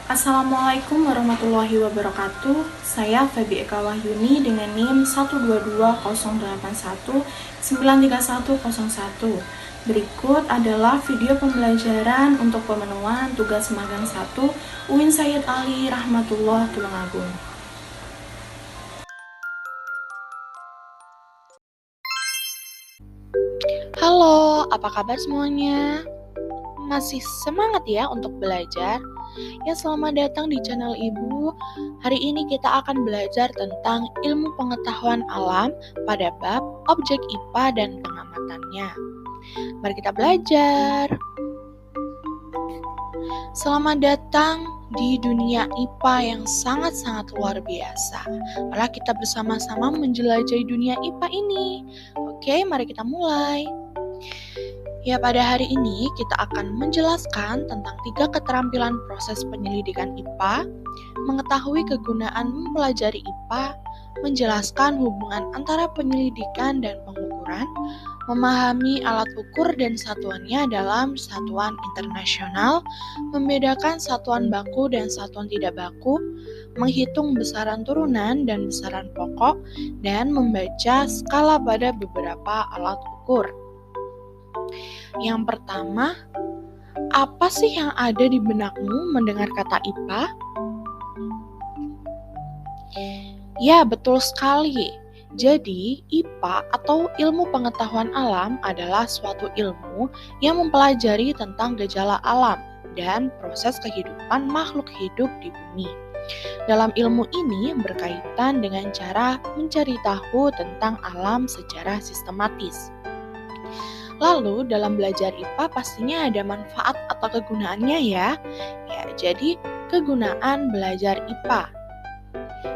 Assalamualaikum warahmatullahi wabarakatuh. Saya Febi Eka Wahyuni dengan NIM 12208193101. Berikut adalah video pembelajaran untuk pemenuhan tugas magang 1 UIN Sayyid Ali Rahmatullah Tulungagung. Halo, apa kabar semuanya? Masih semangat ya untuk belajar? Ya, selamat datang di channel Ibu. Hari ini kita akan belajar tentang ilmu pengetahuan alam pada bab objek IPA dan pengamatannya. Mari kita belajar. Selamat datang di dunia IPA yang sangat-sangat luar biasa. Malah kita bersama-sama menjelajahi dunia IPA ini. Oke, mari kita mulai. Ya, pada hari ini kita akan menjelaskan tentang 3 keterampilan proses penyelidikan IPA, mengetahui kegunaan mempelajari IPA, menjelaskan hubungan antara penyelidikan dan pengukuran, memahami alat ukur dan satuannya dalam satuan internasional, membedakan satuan baku dan satuan tidak baku, menghitung besaran turunan dan besaran pokok, dan membaca skala pada beberapa alat ukur. Yang pertama, apa sih yang ada di benakmu mendengar kata IPA? Ya, betul sekali. Jadi, IPA atau ilmu pengetahuan alam adalah suatu ilmu yang mempelajari tentang gejala alam dan proses kehidupan makhluk hidup di bumi. Dalam ilmu ini berkaitan dengan cara mencari tahu tentang alam secara sistematis. Lalu dalam belajar IPA pastinya ada manfaat atau kegunaannya ya. Ya, jadi kegunaan belajar IPA.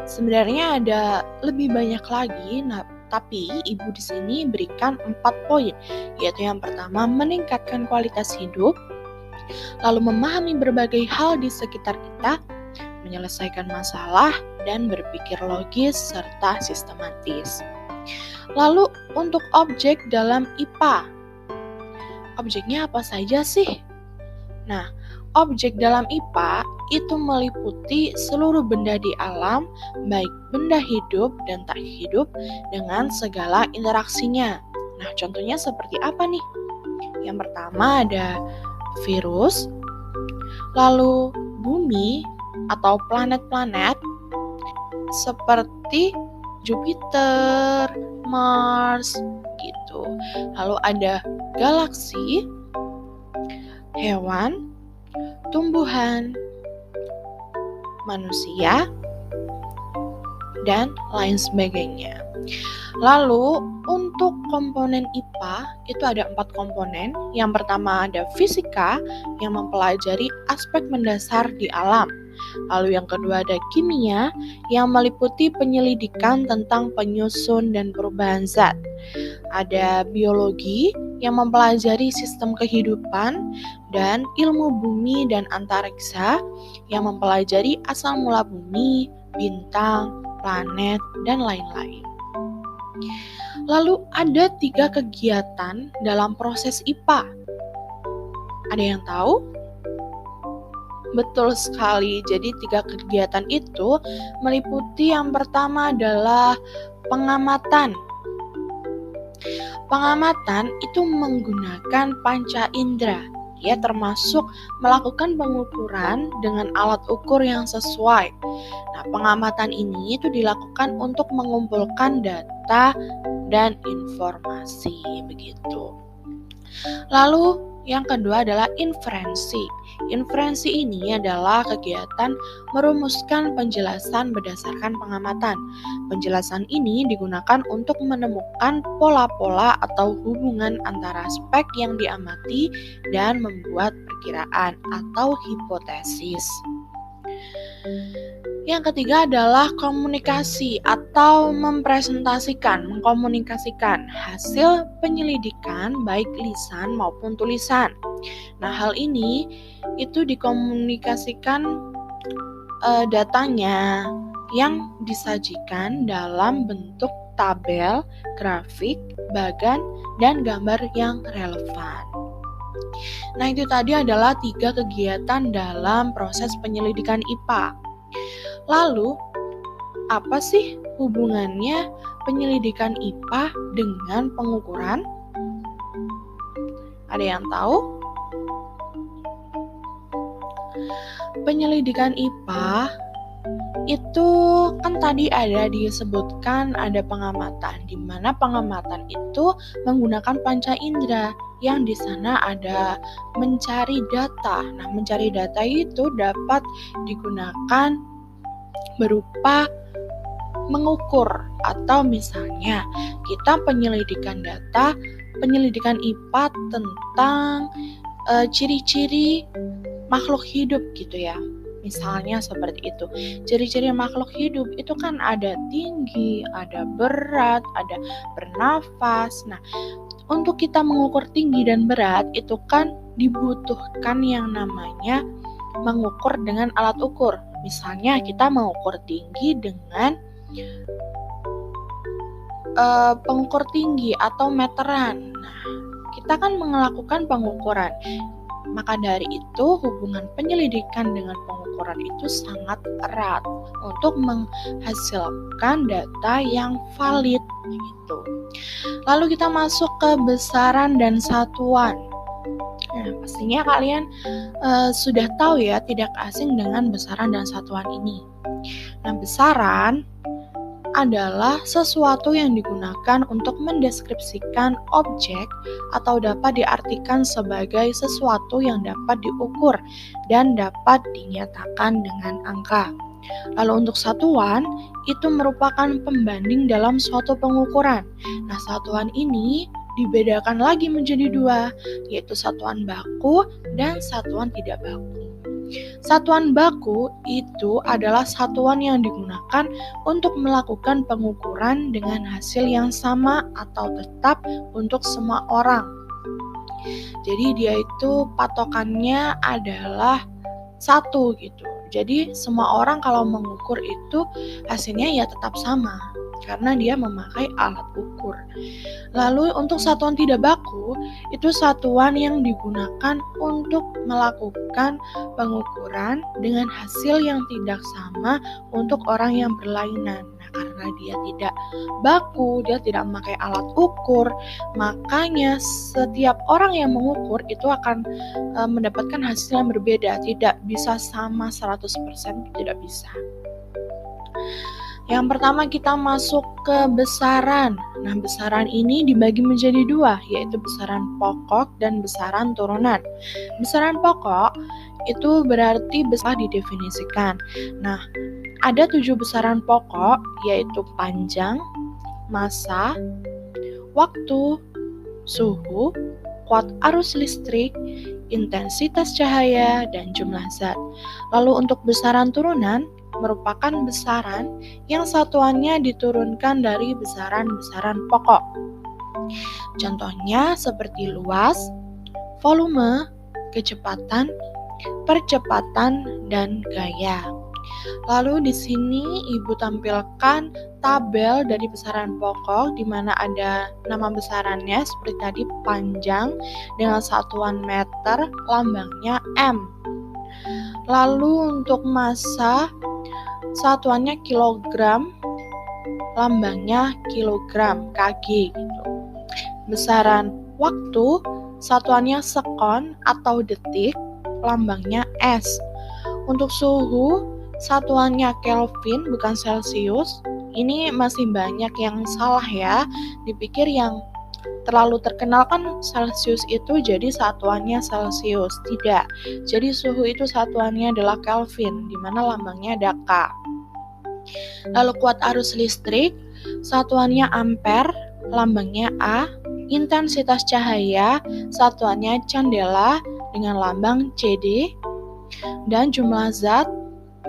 Sebenarnya ada lebih banyak lagi, tapi Ibu di sini berikan 4 poin, yaitu yang pertama meningkatkan kualitas hidup, lalu memahami berbagai hal di sekitar kita, menyelesaikan masalah, dan berpikir logis serta sistematis. Lalu untuk objek dalam IPA, objeknya apa saja sih? Nah, objek dalam IPA itu meliputi seluruh benda di alam, baik benda hidup dan tak hidup, dengan segala interaksinya. Nah, contohnya seperti apa nih? Yang pertama ada virus, lalu bumi atau planet-planet seperti Jupiter, Mars, gitu. Lalu ada galaksi, hewan, tumbuhan, manusia, dan lain sebagainya. Lalu untuk komponen IPA itu ada 4 komponen. Yang pertama ada fisika yang mempelajari aspek mendasar di alam. Lalu yang kedua ada kimia yang meliputi penyelidikan tentang penyusun dan perubahan zat. Ada biologi yang mempelajari sistem kehidupan, dan ilmu bumi dan antariksa yang mempelajari asal mula bumi, bintang, planet, dan lain-lain. Lalu ada 3 kegiatan dalam proses IPA. Ada yang tahu? Betul sekali, jadi 3 kegiatan itu meliputi yang pertama adalah pengamatan. Pengamatan itu menggunakan panca indera, ya termasuk melakukan pengukuran dengan alat ukur yang sesuai. Nah, pengamatan ini itu dilakukan untuk mengumpulkan data dan informasi begitu. Lalu yang kedua adalah inferensi. Inferensi ini adalah kegiatan merumuskan penjelasan berdasarkan pengamatan. Penjelasan ini digunakan untuk menemukan pola-pola atau hubungan antara aspek yang diamati dan membuat perkiraan atau hipotesis. Yang ketiga adalah komunikasi atau mengkomunikasikan hasil penyelidikan baik lisan maupun tulisan. Nah, hal ini itu dikomunikasikan datanya yang disajikan dalam bentuk tabel, grafik, bagan, dan gambar yang relevan. Nah, itu tadi adalah 3 kegiatan dalam proses penyelidikan IPA. Lalu, apa sih hubungannya penyelidikan IPA dengan pengukuran? Ada yang tahu? Penyelidikan IPA itu kan tadi ada disebutkan ada pengamatan, di mana pengamatan itu menggunakan panca indera yang di sana ada mencari data. Nah, mencari data itu dapat digunakan berupa mengukur atau misalnya kita penyelidikan data, penyelidikan IPA tentang ciri-ciri makhluk hidup gitu ya. Misalnya seperti itu. Ciri-ciri makhluk hidup itu kan ada tinggi, ada berat, ada bernafas. Nah, untuk kita mengukur tinggi dan berat itu kan dibutuhkan yang namanya mengukur dengan alat ukur. Misalnya kita mengukur tinggi dengan pengukur tinggi atau meteran. Nah, kita kan melakukan pengukuran. Maka dari itu hubungan penyelidikan dengan pengukuran itu sangat erat untuk menghasilkan data yang valid gitu. Lalu kita masuk ke besaran dan satuan. Nah, pastinya kalian sudah tahu ya, tidak asing dengan besaran dan satuan ini. Nah, besaran adalah sesuatu yang digunakan untuk mendeskripsikan objek atau dapat diartikan sebagai sesuatu yang dapat diukur dan dapat dinyatakan dengan angka. Lalu untuk satuan, itu merupakan pembanding dalam suatu pengukuran. Nah, satuan ini dibedakan lagi menjadi 2, yaitu satuan baku dan satuan tidak baku. Satuan baku itu adalah satuan yang digunakan untuk melakukan pengukuran dengan hasil yang sama atau tetap untuk semua orang. Jadi dia itu patokannya adalah 1 gitu. Jadi semua orang kalau mengukur itu hasilnya ya tetap sama karena dia memakai alat ukur. Lalu untuk satuan tidak baku, itu satuan yang digunakan untuk melakukan pengukuran dengan hasil yang tidak sama untuk orang yang berlainan. Nah, karena dia tidak baku, dia tidak memakai alat ukur, makanya setiap orang yang mengukur itu akan mendapatkan hasil yang berbeda, tidak bisa sama 100%, tidak bisa. Yang pertama kita masuk ke besaran. Nah, besaran ini dibagi menjadi 2, yaitu besaran pokok dan besaran turunan. Besaran pokok itu berarti besar didefinisikan. Nah, ada 7 besaran pokok, yaitu panjang, massa, waktu, suhu, kuat arus listrik, intensitas cahaya, dan jumlah zat. Lalu untuk besaran turunan merupakan besaran yang satuannya diturunkan dari besaran-besaran pokok. Contohnya seperti luas, volume, kecepatan, percepatan, dan gaya. Lalu di sini Ibu tampilkan tabel dari besaran pokok di mana ada nama besarannya seperti tadi panjang dengan satuan meter, lambangnya M. Lalu untuk massa satuannya kilogram, lambangnya kilogram, kg gitu. Besaran waktu satuannya sekon atau detik, lambangnya S. Untuk suhu satuannya Kelvin bukan Celsius. Ini masih banyak yang salah ya. Dipikir yang terlalu terkenal kan Celsius itu jadi satuannya Celsius. Tidak. Jadi suhu itu satuannya adalah Kelvin, di mana lambangnya ada K. Lalu kuat arus listrik satuannya ampere, lambangnya A. Intensitas cahaya satuannya candela dengan lambang CD. Dan jumlah zat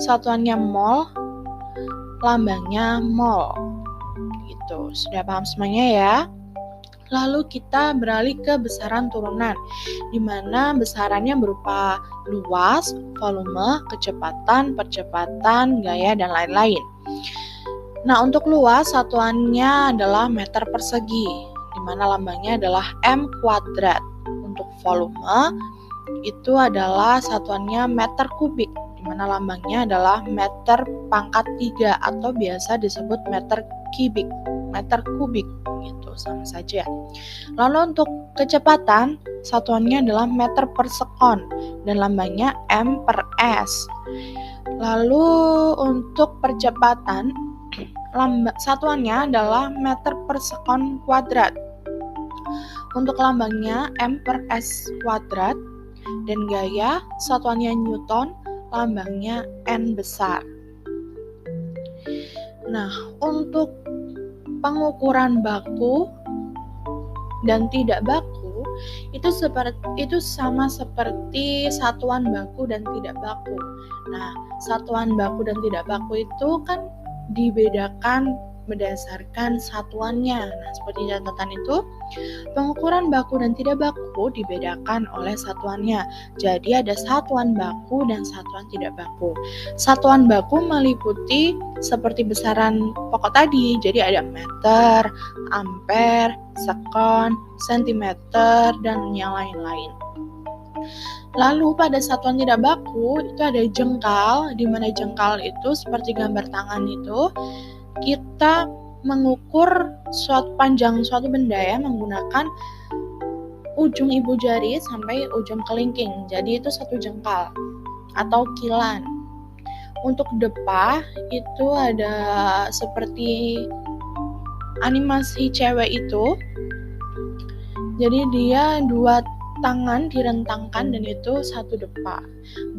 satuannya mol, lambangnya mol. Gitu. Sudah paham semuanya ya? Lalu kita beralih ke besaran turunan, di mana besarannya berupa luas, volume, kecepatan, percepatan, gaya, dan lain-lain. Nah, untuk luas satuannya adalah meter persegi, di mana lambangnya adalah M². Untuk volume itu adalah satuannya meter kubik, di mana lambangnya adalah meter pangkat 3 atau biasa disebut meter kubik gitu, sama saja. Lalu untuk kecepatan satuannya adalah meter per sekon dan lambangnya M per S. Lalu untuk percepatan satuannya adalah meter per sekon kuadrat. Untuk lambangnya M per S kuadrat dan gaya satuannya Newton, lambangnya N besar. Nah, untuk pengukuran baku dan tidak baku itu sama seperti satuan baku dan tidak baku. Nah, satuan baku dan tidak baku itu kan dibedakan berdasarkan satuannya. Nah, seperti catatan itu, pengukuran baku dan tidak baku dibedakan oleh satuannya. Jadi ada satuan baku dan satuan tidak baku. Satuan baku meliputi seperti besaran pokok tadi. Jadi ada meter, ampere, sekon, sentimeter, dan yang lain-lain. Lalu pada satuan tidak baku itu ada jengkal, di mana jengkal itu seperti gambar tangan itu kita mengukur panjang suatu benda ya menggunakan ujung ibu jari sampai ujung kelingking. Jadi itu satu jengkal atau kilan. Untuk depa itu ada seperti animasi cewek itu. Jadi dia dua tangan direntangkan dan itu satu depa.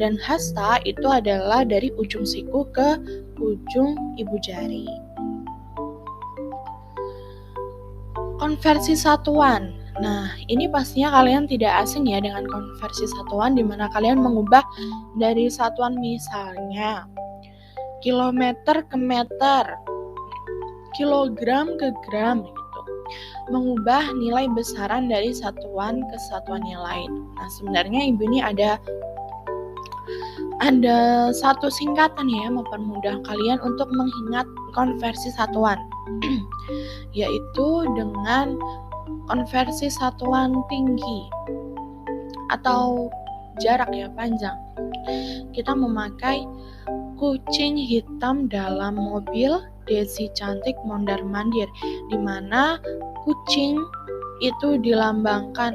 Dan hasta itu adalah dari ujung siku ke ujung ibu jari. Konversi satuan. Nah, ini pastinya kalian tidak asing ya dengan konversi satuan, di mana kalian mengubah dari satuan misalnya kilometer ke meter, kilogram ke gram gitu. Mengubah nilai besaran dari satuan ke satuan yang lain. Nah, sebenarnya Ibu ini ada satu singkatan ya mempermudah kalian untuk mengingat konversi satuan. Yaitu dengan konversi satuan tinggi atau jarak ya panjang. Kita memakai kucing hitam dalam mobil Desi cantik mondar-mandir, di mana kucing itu dilambangkan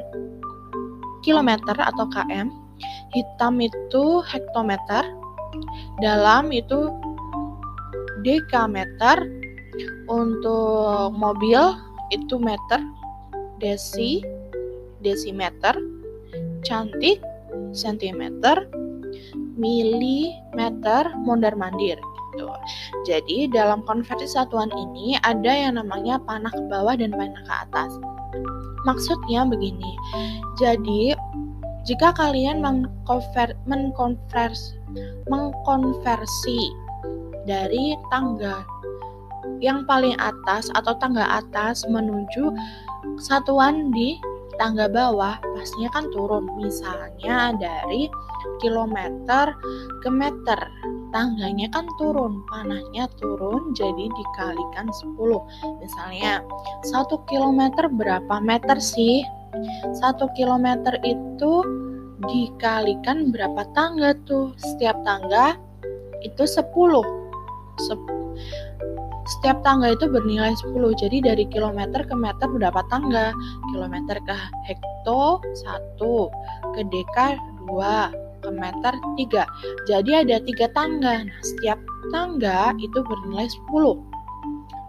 kilometer atau km, hitam itu hektometer, dalam itu dekameter, untuk mobil itu meter, desimeter, cantik sentimeter, milimeter, mondar-mandir gitu. Jadi dalam konversi satuan ini ada yang namanya panah ke bawah dan panah ke atas. Maksudnya begini. Jadi jika kalian mengkonversi dari tangga yang paling atas atau tangga atas menuju satuan di tangga bawah, pastinya kan turun. Misalnya dari kilometer ke meter, tangganya kan turun, panahnya turun, jadi dikalikan 10. Misalnya 1 kilometer berapa meter sih? 1 kilometer itu dikalikan berapa tangga tuh? Setiap tangga itu 10. Setiap tangga itu bernilai 10. Jadi dari kilometer ke meter berapa tangga? Kilometer ke hekto 1, ke deka 2, ke meter 3. Jadi ada 3 tangga. Nah, setiap tangga itu bernilai 10.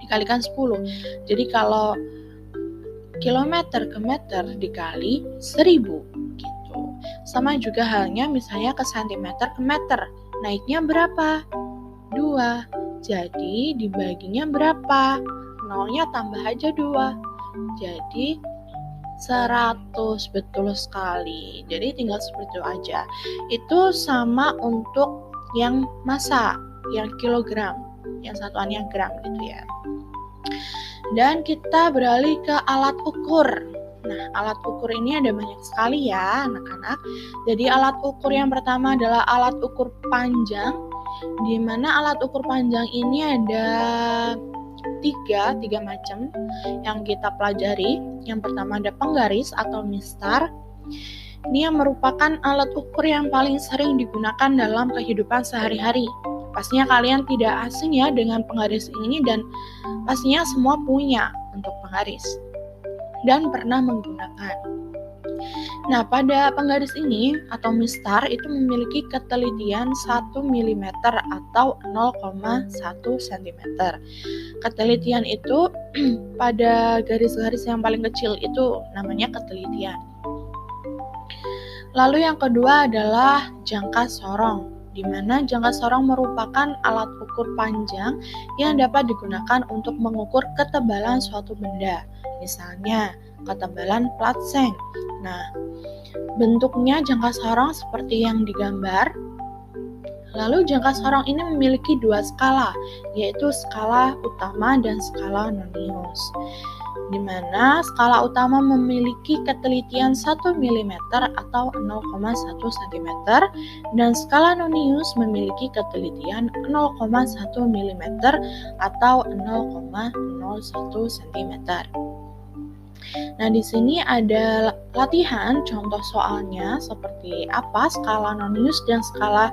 Dikalikan 10. Jadi kalau kilometer ke meter dikali 1000 gitu. Sama juga halnya misalnya ke sentimeter ke meter. Naiknya berapa? 2. Jadi dibaginya berapa? Nolnya tambah aja 2. Jadi 100, betul sekali. Jadi tinggal seperti itu aja. Itu sama untuk yang massa, yang kilogram, yang satuannya gram gitu ya. Dan kita beralih ke alat ukur. Nah, alat ukur ini ada banyak sekali ya anak-anak. Jadi alat ukur yang pertama adalah alat ukur panjang, di mana alat ukur panjang ini ada tiga macam yang kita pelajari. Yang pertama ada penggaris atau mistar, Ini yang merupakan alat ukur yang paling sering digunakan dalam kehidupan sehari-hari. Pastinya kalian tidak asing ya dengan penggaris ini dan pastinya semua punya untuk penggaris dan pernah menggunakan. Nah, pada penggaris ini atau mistar itu memiliki ketelitian 1 mm atau 0,1 cm. Ketelitian itu pada garis-garis yang paling kecil itu namanya ketelitian. Lalu yang kedua adalah jangka sorong, di mana jangka sorong merupakan alat ukur panjang yang dapat digunakan untuk mengukur ketebalan suatu benda. Misalnya, ketebalan plat seng. Nah, bentuknya jangka sorong seperti yang digambar. Lalu jangka sorong ini memiliki dua skala, yaitu skala utama dan skala nonius. Di mana skala utama memiliki ketelitian 1 mm atau 0,1 cm dan skala nonius memiliki ketelitian 0,1 mm atau 0,01 cm. Nah, di sini ada latihan contoh soalnya seperti apa skala nonius dan skala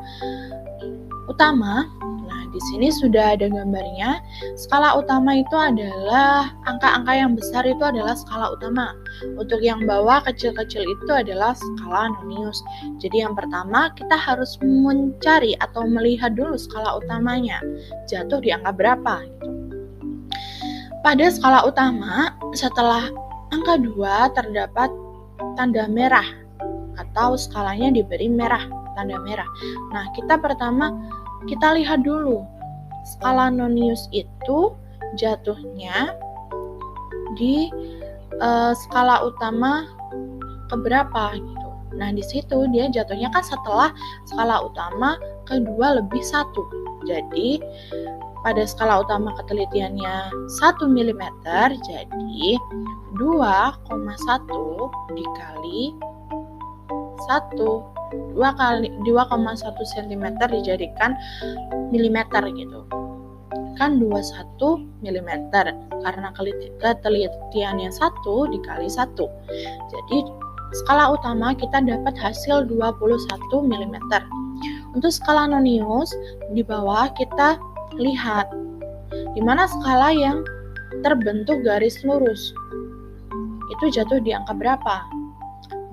utama. Nah, di sini sudah ada gambarnya. Skala utama itu adalah angka-angka yang besar itu adalah skala utama. Untuk yang bawah kecil-kecil itu adalah skala nonius. Jadi yang pertama kita harus mencari atau melihat dulu skala utamanya. Jatuh di angka berapa gitu. Pada skala utama, setelah angka 2 terdapat tanda merah atau skalanya diberi merah, tanda merah. Nah, kita lihat dulu skala nonius itu jatuhnya di skala utama keberapa gitu. Nah, di situ dia jatuhnya kan setelah skala utama kedua lebih 1. Jadi pada skala utama ketelitiannya 1 mm, jadi 2,1 dikali 2,1 cm dijadikan milimeter gitu. Kan 21 mm karena ketelitiannya 1 dikali 1. Jadi skala utama kita dapat hasil 21 mm. Untuk skala nonius di bawah kita lihat di mana skala yang terbentuk garis lurus itu jatuh di angka berapa.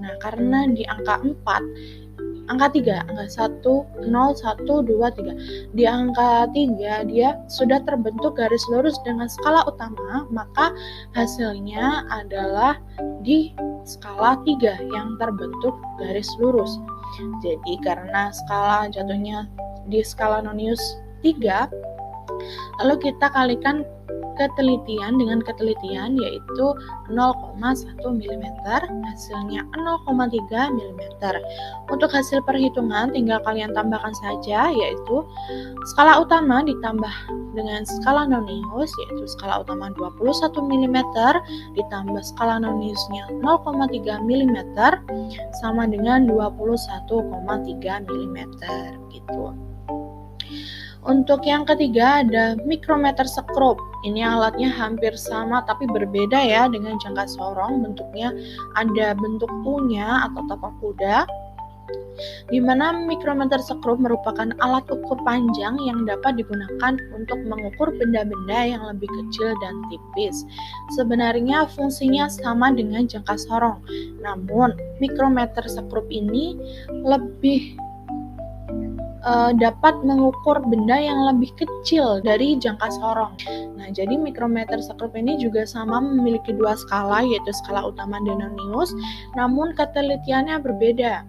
Nah, karena di angka 4, angka 3, angka 1, 0, 1, 2, 3. Di angka 3 dia sudah terbentuk garis lurus dengan skala utama, maka hasilnya adalah di skala 3 yang terbentuk garis lurus. Jadi karena skala jatuhnya di skala nonius 3, lalu kita kalikan ketelitian dengan ketelitian yaitu 0,1 mm, hasilnya 0,3 mm. Untuk hasil perhitungan tinggal kalian tambahkan saja, yaitu skala utama ditambah dengan skala nonius yaitu skala utama 21 mm ditambah skala noniusnya 0,3 mm sama dengan 21,3 mm gitu. Untuk yang ketiga ada mikrometer sekrup. Ini alatnya hampir sama tapi berbeda ya dengan jangka sorong. Bentuknya ada bentuk U-nya atau tapak kuda. Di mana mikrometer sekrup merupakan alat ukur panjang yang dapat digunakan untuk mengukur benda-benda yang lebih kecil dan tipis. Sebenarnya fungsinya sama dengan jangka sorong. Namun mikrometer sekrup ini lebih dapat mengukur benda yang lebih kecil dari jangka sorong. Nah, jadi mikrometer sekrup ini juga sama memiliki dua skala, yaitu skala utama dan nonius, namun ketelitiannya berbeda.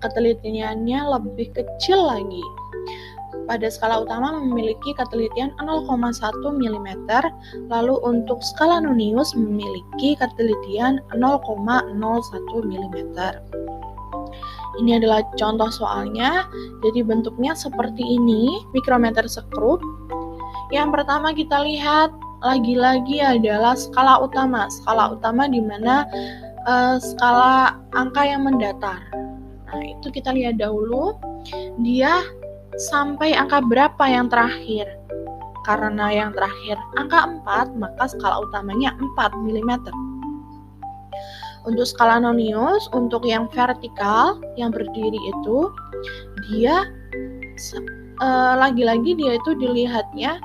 Ketelitiannya lebih kecil lagi. Pada skala utama memiliki ketelitian 0,1 mm, lalu untuk skala nonius memiliki ketelitian 0,01 mm. Ini adalah contoh soalnya, jadi bentuknya seperti ini, mikrometer sekrup. Yang pertama kita lihat lagi-lagi adalah skala utama. Skala utama di mana skala angka yang mendatar. Nah, itu kita lihat dahulu, dia sampai angka berapa yang terakhir. Karena yang terakhir angka 4, maka skala utamanya 4 mm. Untuk skala Nonius, untuk yang vertikal, yang berdiri itu, dia lagi-lagi dia itu dilihatnya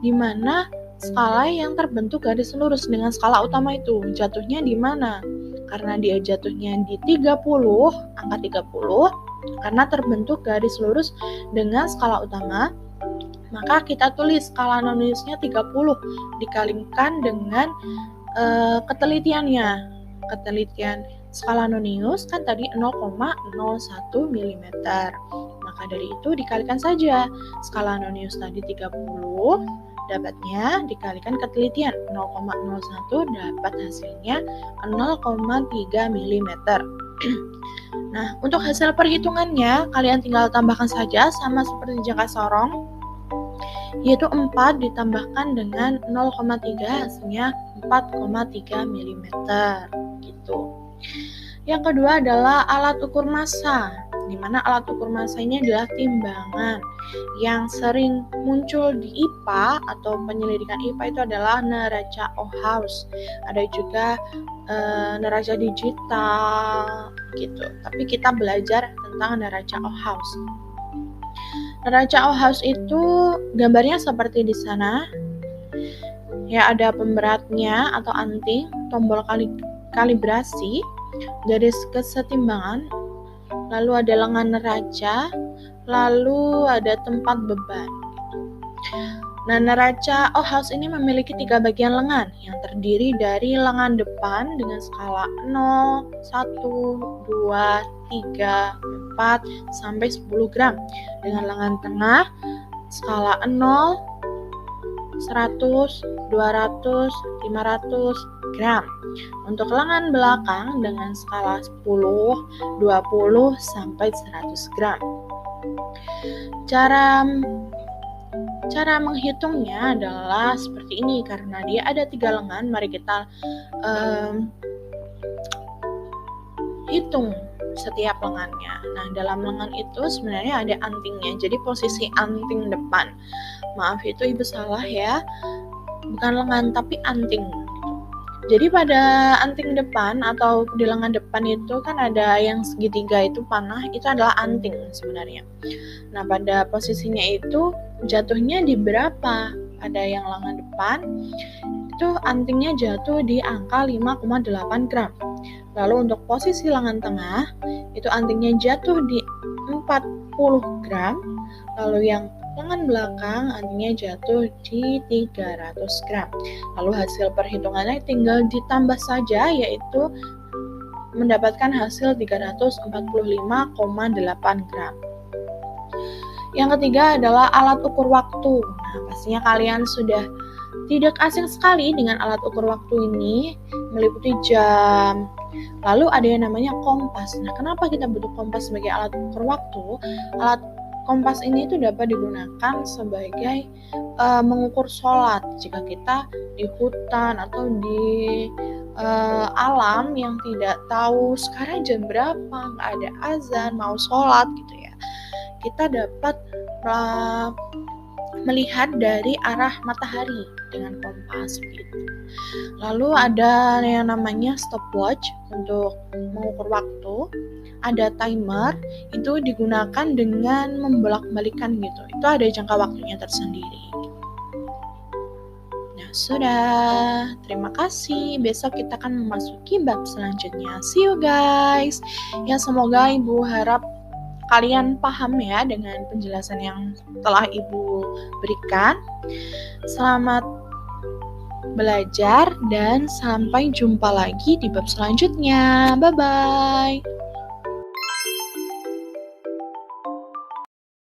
di mana skala yang terbentuk garis lurus dengan skala utama itu jatuhnya di mana. Karena dia jatuhnya di 30, angka 30, karena terbentuk garis lurus dengan skala utama, maka kita tulis skala Noniusnya 30 dikalikan dengan ketelitiannya. Ketelitian skala Nonius kan tadi 0,01 mm. Maka dari itu dikalikan saja skala Nonius tadi 30, dapatnya dikalikan ketelitian 0,01 dapat hasilnya 0,3 mm. Nah, untuk hasil perhitungannya kalian tinggal tambahkan saja sama seperti jangka sorong, yaitu 4 ditambahkan dengan 0,3 hasilnya 4,3 mm gitu. Yang kedua adalah alat ukur massa, di mana alat ukur massa ini adalah timbangan yang sering muncul di IPA atau penyelidikan IPA itu adalah neraca Ohaus. Ada juga neraca digital gitu. Tapi kita belajar tentang neraca Ohaus. Neraca Ohaus itu gambarnya seperti di sana. Ya, ada pemberatnya atau anting, tombol kalibrasi, garis kesetimbangan, lalu ada lengan neraca, lalu ada tempat beban. Nah, neraca Ohaus ini memiliki 3 bagian lengan yang terdiri dari lengan depan dengan skala 0, 1, 2, 3, 4, sampai 10 gram. Dengan lengan tengah skala 0, 100, 200, 500 gram. Untuk lengan belakang dengan skala 10, 20, sampai 100 gram. Cara menghitungnya adalah seperti ini, karena dia ada 3 lengan. Mari kita hitung setiap lengannya. Nah, dalam lengan itu sebenarnya ada antingnya. Jadi posisi anting depan. Maaf itu ibu salah ya. Bukan lengan tapi anting. Jadi pada anting depan atau di lengan depan itu kan ada yang segitiga itu panah, itu adalah anting sebenarnya. Nah, pada posisinya itu jatuhnya di berapa? Pada yang lengan depan itu antingnya jatuh di angka 5,8 gram. Lalu untuk posisi lengan tengah itu antingnya jatuh di 40 gram. Lalu yang lengan belakang antingnya jatuh di 300 gram. Lalu hasil perhitungannya tinggal ditambah saja, yaitu mendapatkan hasil 345,8 gram. Yang ketiga adalah alat ukur waktu. Nah, pastinya kalian sudah tidak asing sekali dengan alat ukur waktu ini, meliputi jam. Lalu ada yang namanya kompas. Nah, kenapa kita butuh kompas sebagai alat ukur waktu? Alat kompas ini itu dapat digunakan sebagai mengukur sholat. Jika kita di hutan atau di alam yang tidak tahu sekarang jam berapa, nggak ada azan, mau sholat gitu ya, kita dapat melihat dari arah matahari dengan kompas gitu. Lalu ada yang namanya stopwatch untuk mengukur waktu. Ada timer, itu digunakan dengan membolak-balikan gitu. Itu ada jangka waktunya tersendiri. Nah, sudah. Terima kasih. Besok kita akan memasuki bab selanjutnya. See you guys. Ya, semoga Ibu harap kalian paham ya dengan penjelasan yang telah Ibu berikan. Selamat belajar dan sampai jumpa lagi di bab selanjutnya. Bye-bye.